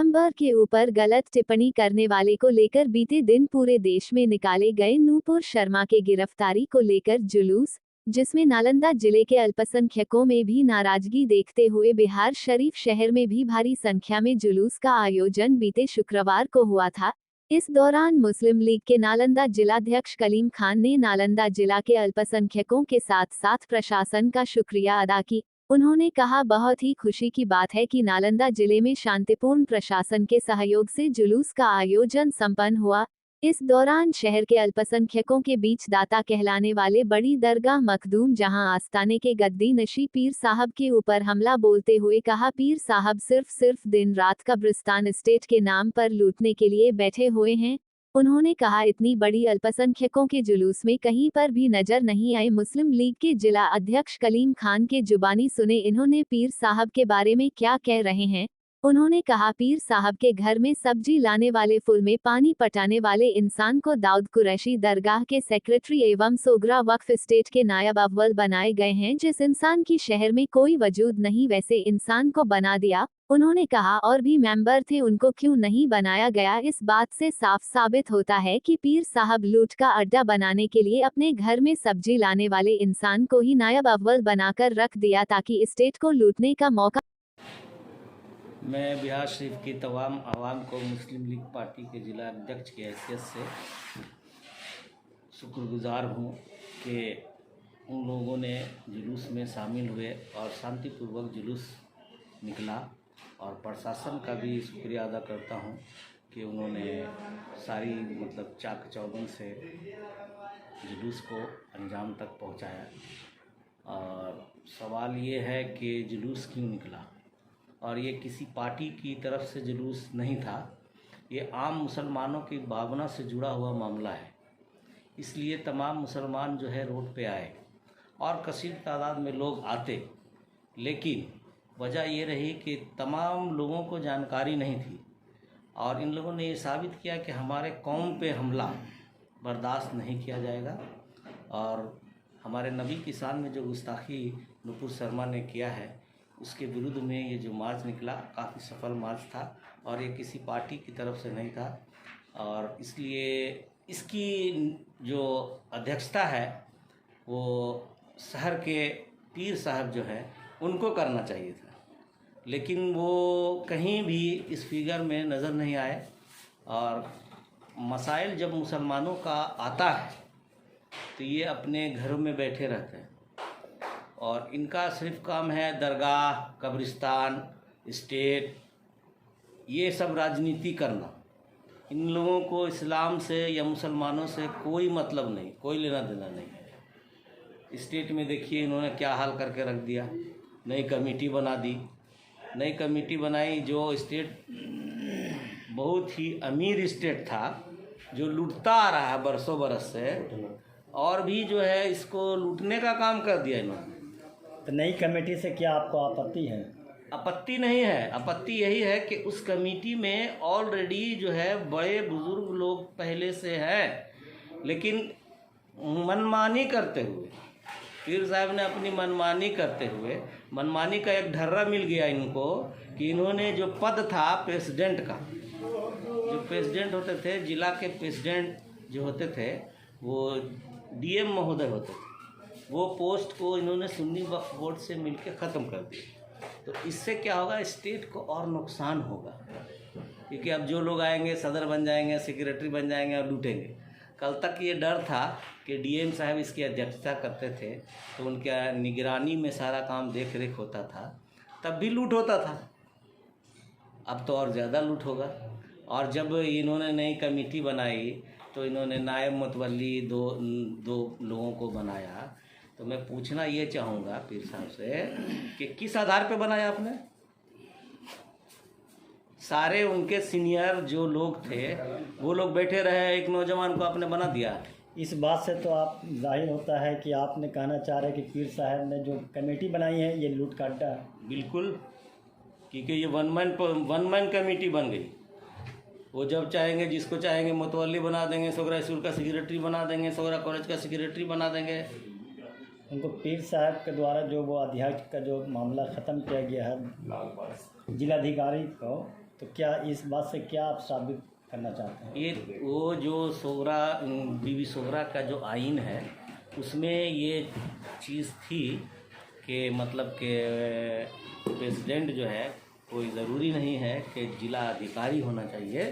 पैगंबर के ऊपर गलत टिप्पणी करने वाले को लेकर बीते दिन पूरे देश में निकाले गए नूपुर शर्मा के गिरफ्तारी को लेकर जुलूस, जिसमें नालंदा जिले के अल्पसंख्यकों में भी नाराजगी देखते हुए बिहार शरीफ शहर में भी भारी संख्या में जुलूस का आयोजन बीते शुक्रवार को हुआ था। इस दौरान मुस्लिम लीग के नालंदा जिलाध्यक्ष कलीम खान ने नालंदा जिला के अल्पसंख्यकों के साथ साथ प्रशासन का शुक्रिया अदा की। उन्होंने कहा, बहुत ही खुशी की बात है कि नालंदा जिले में शांतिपूर्ण प्रशासन के सहयोग से जुलूस का आयोजन संपन्न हुआ। इस दौरान शहर के अल्पसंख्यकों के बीच दाता कहलाने वाले बड़ी दरगाह मखदूम जहां आस्ताने के गद्दी नशी पीर साहब के ऊपर हमला बोलते हुए कहा, पीर साहब सिर्फ दिन रात कब्रिस्तान स्टेट के नाम पर लूटने के लिए बैठे हुए हैं। उन्होंने कहा, इतनी बड़ी अल्पसंख्यकों के जुलूस में कहीं पर भी नजर नहीं आए। मुस्लिम लीग के जिला अध्यक्ष कलीम खान के जुबानी सुने इन्होंने पीर साहब के बारे में क्या कह रहे हैं। उन्होंने कहा, पीर साहब के घर में सब्जी लाने वाले, फूल में पानी पटाने वाले इंसान को दाऊद कुरैशी दरगाह के सेक्रेटरी एवं सोगरा वक्फ स्टेट के नायब अव्वल बनाए गए हैं। जिस इंसान की शहर में कोई वजूद नहीं वैसे इंसान को बना दिया। उन्होंने कहा, और भी मेंबर थे, उनको क्यों नहीं बनाया गया। इस बात से साफ साबित होता है कि पीर साहब लूट का अड्डा बनाने के लिए अपने घर में सब्जी लाने वाले इंसान को ही नायब अव्वल बनाकर रख दिया ताकि स्टेट को लूटने का मौका। मैं बिहार शरीफ की तमाम आवाम को मुस्लिम लीग पार्टी के जिला अध्यक्ष की हैसियत से शुक्रगुजार हूँ कि उन लोगों ने जुलूस में शामिल हुए और शांतिपूर्वक जुलूस निकला, और प्रशासन का भी शुक्रिया अदा करता हूँ कि उन्होंने सारी चाक चौबंद से जुलूस को अंजाम तक पहुँचाया। और सवाल ये है कि जुलूस क्यों निकला, और ये किसी पार्टी की तरफ से जुलूस नहीं था, ये आम मुसलमानों की भावना से जुड़ा हुआ मामला है। इसलिए तमाम मुसलमान जो है रोड पे आए और कसीर तादाद में लोग आते, लेकिन वजह ये रही कि तमाम लोगों को जानकारी नहीं थी, और इन लोगों ने ये साबित किया कि हमारे कौम पे हमला बर्दाश्त नहीं किया जाएगा। और हमारे नबी की शान में जो गुस्ताखी नूपुर शर्मा ने किया है, उसके विरुद्ध में ये जो मार्च निकला काफ़ी सफल मार्च था, और ये किसी पार्टी की तरफ से नहीं था। और इसलिए इसकी जो अध्यक्षता है वो शहर के पीर साहब जो है उनको करना चाहिए था, लेकिन वो कहीं भी इस फिगर में नज़र नहीं आए। और मसाइल जब मुसलमानों का आता है तो ये अपने घरों में बैठे रहते हैं, और इनका सिर्फ काम है दरगाह, कब्रिस्तान, स्टेट, ये सब राजनीति करना। इन लोगों को इस्लाम से या मुसलमानों से कोई मतलब नहीं, कोई लेना देना नहीं। स्टेट में देखिए इन्होंने क्या हाल करके रख दिया, नई कमेटी बना दी, नई कमेटी बनाई। जो स्टेट बहुत ही अमीर स्टेट था, जो लूटता आ रहा है बरसों बरस से, और भी जो है इसको लूटने का काम कर दिया इन्होंने। तो नई कमेटी से क्या आपको आपत्ति है? आपत्ति नहीं है, आपत्ति यही है कि उस कमेटी में ऑलरेडी जो है बड़े बुजुर्ग लोग पहले से हैं, लेकिन मनमानी करते हुए पीर साहब ने अपनी मनमानी करते हुए, मनमानी का एक ढर्रा मिल गया इनको कि इन्होंने जो पद था प्रेसिडेंट का, जो प्रेसिडेंट होते थे, जिला के प्रेसिडेंट जो होते थे वो डीएम महोदय होते थे, वो पोस्ट को इन्होंने सुन्नी वक्फ बोर्ड से मिलकर ख़त्म कर दिया। तो इससे क्या होगा, स्टेट को और नुकसान होगा, क्योंकि अब जो लोग आएंगे सदर बन जाएंगे, सेक्रेटरी बन जाएंगे और लूटेंगे। कल तक ये डर था कि डीएम साहब इसकी अध्यक्षता करते थे तो उनके निगरानी में सारा काम देख रेख होता था, तब भी लूट होता था। अब तो और ज़्यादा लूट होगा। और जब इन्होंने नई कमेटी बनाई तो इन्होंने नायब मुतवल्ली दो लोगों को बनाया। तो मैं पूछना ये चाहूँगा पीर साहब से कि किस आधार पे बनाया आपने? सारे उनके सीनियर जो लोग थे वो लोग बैठे रहे, एक नौजवान को आपने बना दिया। इस बात से तो आप जाहिर होता है कि आपने कहना चाह रहे हैं कि पीर साहब ने जो कमेटी बनाई है ये लूट का अड्डा है। बिल्कुल, क्योंकि ये वन मैन कमेटी बन गई। वो जब चाहेंगे जिसको चाहेंगे मुतवल्ली बना देंगे, सोगरा स्कूल का सेक्रेटरी बना देंगे, सोगरा कॉलेज का सेक्रेटरी बना देंगे। उनको पीर साहब के द्वारा जो वो अध्यक्ष का जो मामला ख़त्म किया गया है जिलाधिकारी को, तो क्या इस बात से क्या आप साबित करना चाहते हैं? ये वो जो सोगरा बीबी सोगरा का जो आइन है उसमें ये चीज़ थी कि मतलब कि प्रेसिडेंट जो है कोई ज़रूरी नहीं है कि जिला अधिकारी होना चाहिए,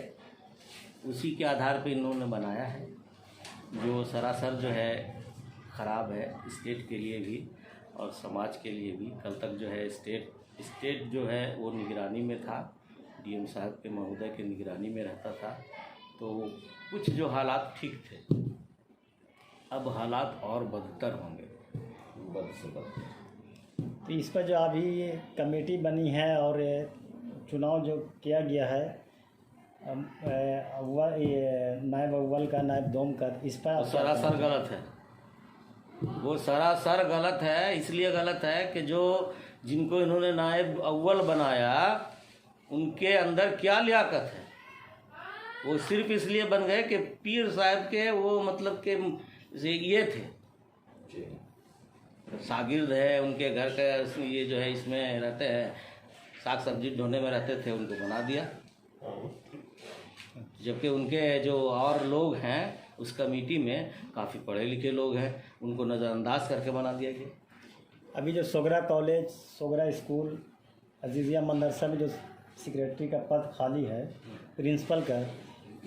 उसी के आधार पे इन्होंने बनाया है, जो सरासर जो है ख़राब है स्टेट के लिए भी और समाज के लिए भी। कल तक जो है स्टेट जो है वो निगरानी में था, डीएम साहब के महोदय के निगरानी में रहता था, तो कुछ जो हालात ठीक थे, अब हालात और बदतर होंगे, बद से बदतर। तो इस पर जो अभी कमेटी बनी है और चुनाव जो किया गया है नायब अव्वल का, नायब दोम का, इस पर आप क्या सरासर गलत है, वो सरासर गलत है। इसलिए गलत है कि जो जिनको इन्होंने नायब अव्वल बनाया उनके अंदर क्या लियाकत है, वो सिर्फ इसलिए बन गए कि पीर साहब के वो मतलब के ये थे, शागिर्द है उनके घर के, ये जो है इसमें रहते हैं, साग सब्जी ढोने में रहते थे, उनको बना दिया। जबकि उनके जो और लोग हैं उस कमेटी में काफ़ी पढ़े लिखे लोग हैं, उनको नज़रअंदाज करके बना दिया गया। अभी जो सोगरा कॉलेज, सोगरा स्कूल, अजीजिया मदरसा में जो सेक्रेटरी का पद खाली है प्रिंसिपल का,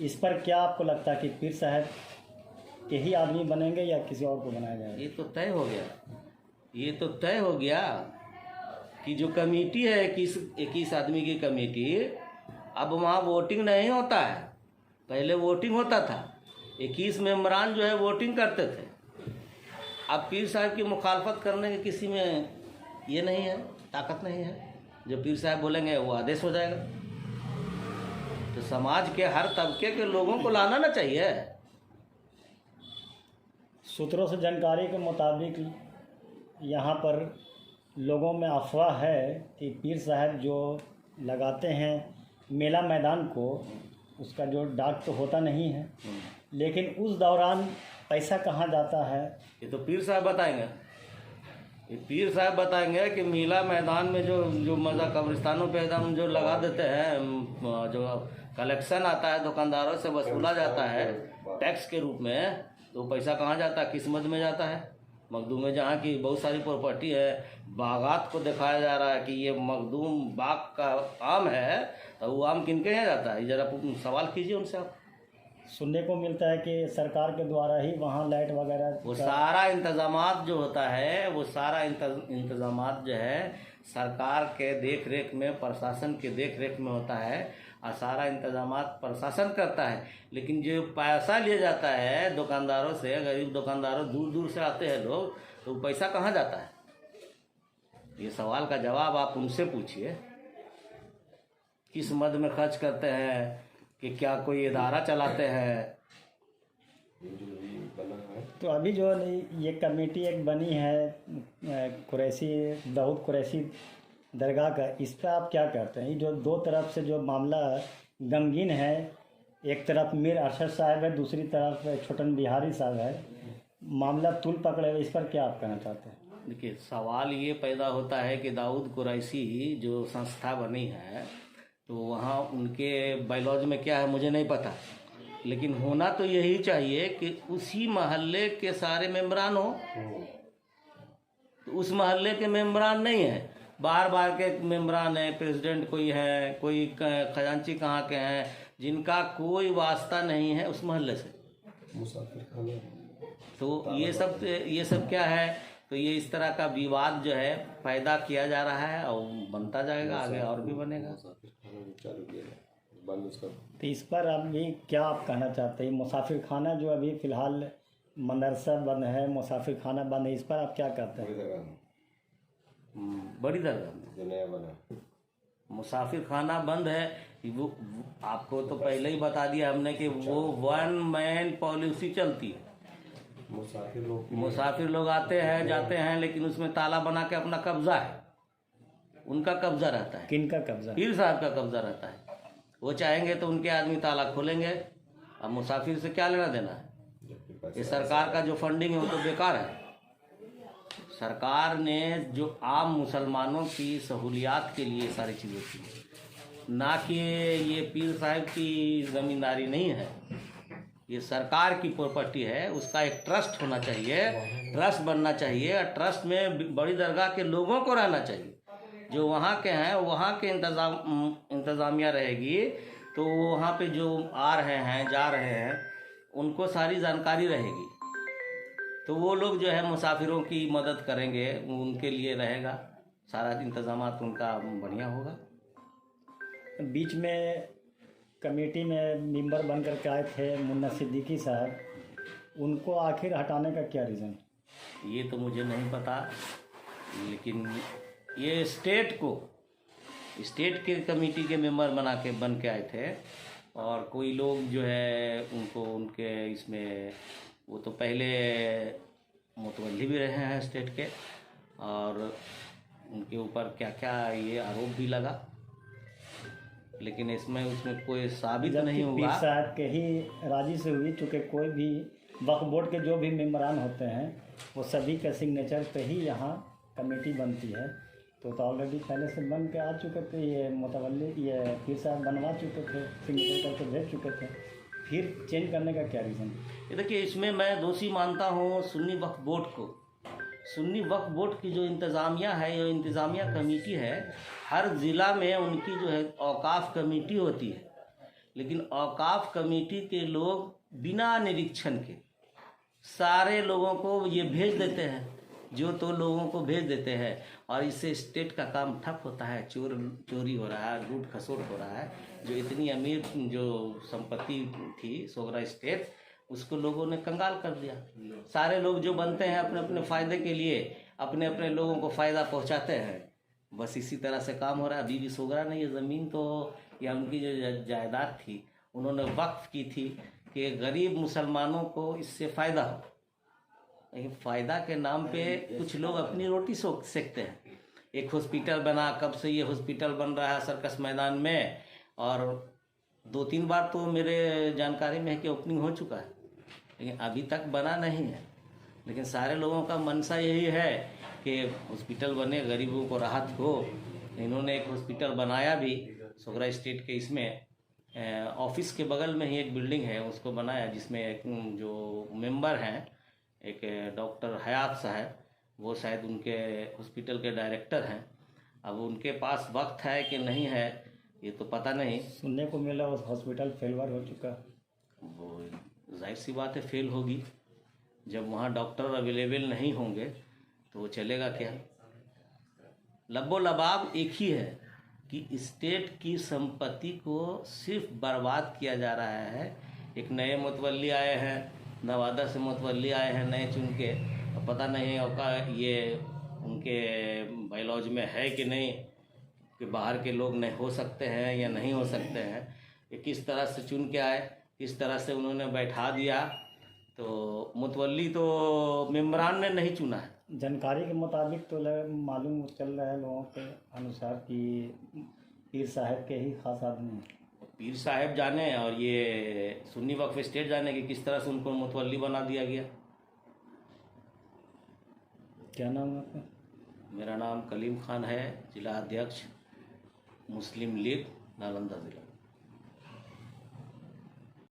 इस पर क्या आपको लगता है कि पीर साहब के ही आदमी बनेंगे या किसी और को बनाया जाएगा? ये तो तय हो गया, ये तो तय हो गया कि जो कमेटी है 21 आदमी की कमेटी, अब वहाँ वोटिंग नहीं होता है, पहले वोटिंग होता था, 21 मेंबरान जो है वोटिंग करते थे। अब पीर साहब की मुखालफत करने के किसी में ये नहीं है, ताकत नहीं है, जो पीर साहब बोलेंगे वो आदेश हो जाएगा। तो समाज के हर तबके के लोगों को लाना ना चाहिए। सूत्रों से जानकारी के मुताबिक यहाँ पर लोगों में अफवाह है कि पीर साहब जो लगाते हैं मेला मैदान को, उसका जो डाक तो होता नहीं है, लेकिन उस दौरान पैसा कहाँ जाता है ये तो पीर साहब बताएंगे। ये पीर साहब बताएंगे कि मेला मैदान में जो मज़ा कब्रिस्तानों पे एकदम जो लगा देते हैं, जो कलेक्शन आता है दुकानदारों से वसूला जाता है टैक्स के रूप में, तो पैसा कहाँ जाता है, किस मद में जाता है? मखदूम में, जहाँ की बहुत सारी प्रॉपर्टी है, बागात को दिखाया जा रहा है कि ये मखदूम बाग का आम है, तो वो आम किनके यहाँ जाता है? जरा सवाल कीजिए उनसे आप। सुनने को मिलता है कि सरकार के द्वारा ही वहाँ लाइट वगैरह वो सारा इंतज़ामात जो होता है, वो सारा इंतज़ामात जो है सरकार के देख रेख में, प्रशासन के देख रेख में होता है, और सारा इंतज़ामात प्रशासन करता है। लेकिन जो पैसा लिया जाता है दुकानदारों से, गरीब दुकानदारों, दूर दूर से आते हैं लोग, तो वो पैसा कहाँ जाता है? ये सवाल का जवाब आप उनसे पूछिए, किस मद में खर्च करते हैं, कि क्या कोई इदारा चलाते हैं? तो अभी जो ये कमेटी एक बनी है कुरैशी, दाऊद कुरैशी दरगाह का, इस पर आप क्या कहते हैं? ये जो दो तरफ से जो मामला गमगीन है, एक तरफ मीर अरशद साहब है, दूसरी तरफ छोटन बिहारी साहब है, मामला तुल पकड़े हुए, इस पर क्या आप कहना चाहते हैं? देखिए, सवाल ये पैदा होता है कि दाऊद कुरैशी जो संस्था बनी है, तो वहाँ उनके बायलॉज में क्या है मुझे नहीं पता, लेकिन होना तो यही चाहिए कि उसी महल्ले के सारे मेंबरान हो। तो उस महल्ले के मेंबरान नहीं है, बाहर बाहर के मेंबरान हैं, प्रेसिडेंट कोई है, कोई खजांची कहाँ के हैं, जिनका कोई वास्ता नहीं है उस महल्ले से। तो ये सब क्या है? तो ये इस तरह का विवाद जो है पैदा किया जा रहा है और बनता जाएगा, आगे और भी बनेगा। तो इस पर अभी क्या आप कहना चाहते हैं? मुसाफिर खाना जो अभी फ़िलहाल मदरसा बंद है, मुसाफिर खाना बंद है, इस पर आप क्या कहते हैं? बड़ी दरगाह मुसाफिर खाना बंद है। वो आपको तो पहले ही बता दिया हमने कि वो 1 मैन पॉलिसी चलती है। मुसाफिर लोग आते हैं जाते हैं, लेकिन उसमें ताला बना के अपना कब्जा है, उनका कब्जा रहता है। किन का कब्जा? पीर साहब का कब्जा रहता है। वो चाहेंगे तो उनके आदमी ताला खोलेंगे। अब मुसाफिर से क्या लेना देना है? ये सरकार का जो फंडिंग है वो तो बेकार है। सरकार ने जो आम मुसलमानों की सहूलियात के लिए सारी चीज़ें की, ना कि ये पीर साहब की ज़मींदारी नहीं है, ये सरकार की प्रॉपर्टी है। उसका एक ट्रस्ट होना चाहिए, ट्रस्ट बनना चाहिए, और ट्रस्ट में बड़ी दरगाह के लोगों को रहना चाहिए। जो वहाँ के हैं वहाँ के इंतज़ामिया रहेगी, तो वहाँ पे जो आ रहे हैं जा रहे हैं उनको सारी जानकारी रहेगी, तो वो लोग जो है मुसाफिरों की मदद करेंगे, उनके लिए रहेगा सारा इंतज़ामात, उनका बढ़िया होगा। बीच में कमेटी में मेंबर बन कर के आए थे मुन्ना सिद्दीकी साहब, उनको आखिर हटाने का क्या रीज़न? ये तो मुझे नहीं पता, लेकिन ये स्टेट के कमेटी के मेंबर बन के आए थे, और कोई लोग जो है उनको उनके इसमें, वो तो पहले मुतवल्ली भी रहे हैं स्टेट के, और उनके ऊपर क्या क्या ये आरोप भी लगा, लेकिन उसमें कोई साबित नहीं पीर हुआ। साहब के ही राजी से हुई, चूँकि कोई भी वक्फ बोर्ड के जो भी मेम्बरान होते हैं वो सभी के सिग्नेचर पे ही यहाँ कमेटी बनती है। तो ऑलरेडी पहले से बन के आ चुके थे, ये मुतवल्ली ये पीर साहब बनवा चुके थे, सिग्नेचर करके भेज चुके थे, फिर चेंज करने का क्या रीज़न? ये देखिए, इसमें मैं दोषी मानता हूँ सुन्नी वक्फ बोर्ड को। सुन्नी वक्फ बोर्ड की जो इंतज़ामिया है, ये इंतज़ामिया कमेटी है, हर ज़िला में उनकी जो है औकाफ कमेटी होती है, लेकिन औकाफ कमेटी के लोग बिना निरीक्षण के सारे लोगों को ये भेज देते हैं, जो तो लोगों को भेज देते हैं, और इससे स्टेट का काम ठप होता है, चोरी हो रहा है, लूट खसोट हो रहा है। जो इतनी अमीर जो संपत्ति थी सोगरा स्टेट, उसको लोगों ने कंगाल कर दिया। सारे लोग जो बनते हैं अपने अपने फ़ायदे के लिए, अपने अपने लोगों को फ़ायदा पहुंचाते हैं, बस इसी तरह से काम हो रहा है। अभी भी सोगरा नहीं है, ज़मीन तो या उनकी जो जायदाद थी उन्होंने वक्फ की थी कि गरीब मुसलमानों को इससे फ़ायदा हो, लेकिन फ़ायदा के नाम पे कुछ लोग अपनी रोटी सेकते हैं। एक हॉस्पिटल बना, कब से ये हॉस्पिटल बन रहा है सर्कस मैदान में, और 2-3 बार तो मेरे जानकारी में है कि ओपनिंग हो चुका है, लेकिन अभी तक बना नहीं है। लेकिन सारे लोगों का मनसा यही है कि हॉस्पिटल बने, गरीबों को राहत हो। इन्होंने एक हॉस्पिटल बनाया भी सोगरा स्टेट के, इसमें ऑफिस के बगल में ही एक बिल्डिंग है, उसको बनाया, जिसमें एक जो मेंबर हैं, एक डॉक्टर हयात साहब, वो शायद उनके हॉस्पिटल के डायरेक्टर हैं। अब उनके पास वक्त है कि नहीं है ये तो पता नहीं। सुनने को मिला उस हॉस्पिटल फेलवर हो चुका। वो जाहिर सी बात है, फेल होगी। जब वहाँ डॉक्टर अवेलेबल नहीं होंगे तो वो चलेगा क्या। लबो लबाब एक ही है कि स्टेट की संपत्ति को सिर्फ बर्बाद किया जा रहा है। एक नए मुतवल्ली आए हैं, नवादा से मुतवल्ली आए हैं नए चुन के, पता नहीं होगा ये उनके बायलॉज में है कि नहीं, कि बाहर के लोग नहीं हो सकते हैं या नहीं हो सकते हैं। ये किस तरह से चुन के आए, किस तरह से उन्होंने बैठा दिया, तो मुतवल्ली तो मेम्बरान ने नहीं चुना है। जानकारी के मुताबिक तो मालूम चल रहा है लोगों के अनुसार कि पीर साहब के ही खास आदमी हैं। पीर साहब जाने और ये सुन्नी वक्फ स्टेट जाने कि किस तरह से उनको मुतवल्ली बना दिया गया। क्या नाम है आपका? मेरा नाम कलीम खान है, जिला अध्यक्ष मुस्लिम लीग नालंदा ज़िला।